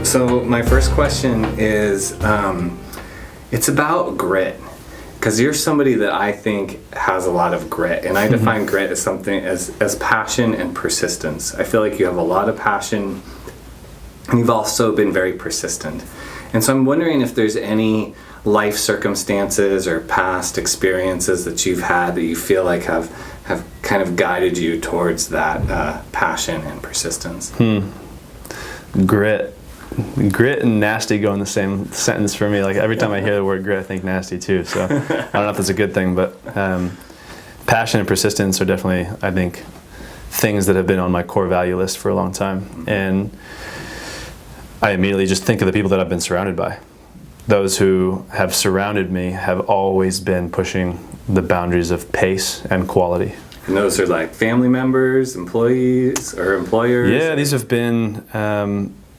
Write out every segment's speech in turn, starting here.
So my first question is, it's about grit. Because you're somebody that I think has a lot of grit, and I define grit as something as passion and persistence. I feel like you have a lot of passion, and you've also been very persistent. And so I'm wondering if there's any life circumstances or past experiences that you've had that you feel like have kind of guided you towards that passion and persistence. Grit and nasty go in the same sentence for me. Like every time I hear the word grit, I think nasty too. So I don't know if that's a good thing, but passion and persistence are definitely, I think, things that have been on my core value list for a long time. And I immediately just think of the people that I've been surrounded by. Those who have surrounded me have always been pushing the boundaries of pace and quality. And those are like family members, employees, or employers? Yeah, these have been,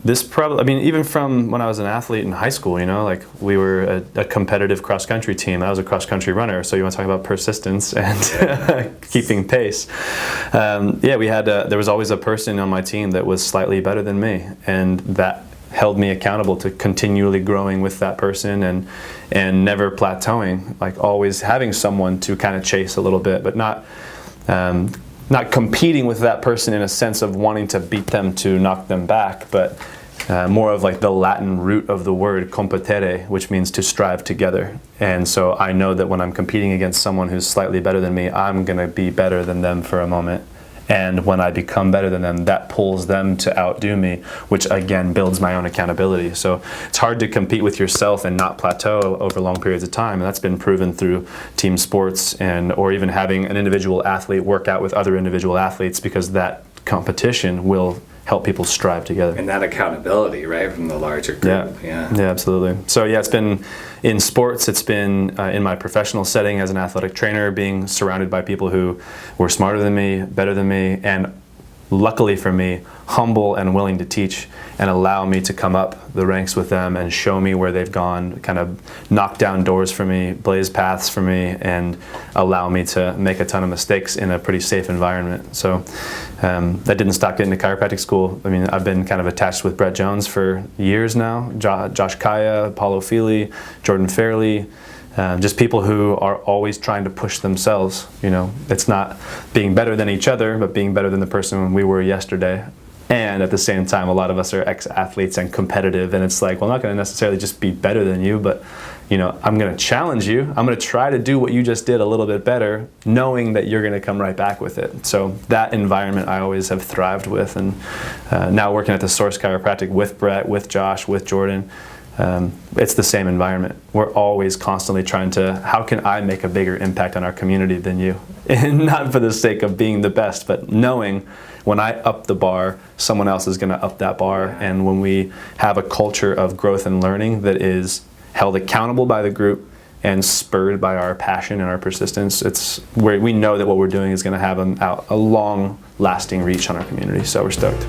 even from when I was an athlete in high school, like we were a competitive cross-country team. I was a cross-country runner, so you want to talk about persistence and keeping pace. There was always a person on my team that was slightly better than me, and that held me accountable to continually growing with that person and never plateauing, like always having someone to kind of chase a little bit, but not competing with that person in a sense of wanting to beat them to knock them back, but more of like the Latin root of the word competere, which means to strive together. And so I know that when I'm competing against someone who's slightly better than me, I'm going to be better than them for a moment. And when I become better than them, that pulls them to outdo me, which again builds my own accountability. So it's hard to compete with yourself and not plateau over long periods of time. And that's been proven through team sports or even having an individual athlete work out with other individual athletes, because that competition will help people strive together. And that accountability, right, from the larger group. Yeah, absolutely. So yeah, it's been in sports, it's been in my professional setting as an athletic trainer, being surrounded by people who were smarter than me, better than me, and luckily for me, humble and willing to teach and allow me to come up the ranks with them and show me where they've gone, kind of knock down doors for me, blaze paths for me, and allow me to make a ton of mistakes in a pretty safe environment. So that didn't stop getting to chiropractic school. I mean, I've been kind of attached with Brett Jones for years now, Josh Kaya, Paulo Fili, Jordan Fairley, just people who are always trying to push themselves. It's not being better than each other, but being better than the person we were yesterday. And at the same time, a lot of us are ex-athletes and competitive, and it's like, well, I'm not going to necessarily just be better than you, but I'm going to challenge you. I'm going to try to do what you just did a little bit better, knowing that you're going to come right back with it. So that environment I always have thrived with, and now working at the Source Chiropractic with Brett, with Josh, with Jordan, it's the same environment. We're always constantly trying to, how can I make a bigger impact on our community than you? And not for the sake of being the best, but knowing when I up the bar, someone else is going to up that bar. And when we have a culture of growth and learning that is held accountable by the group and spurred by our passion and our persistence, it's where we know that what we're doing is going to have a long lasting reach on our community. So we're stoked.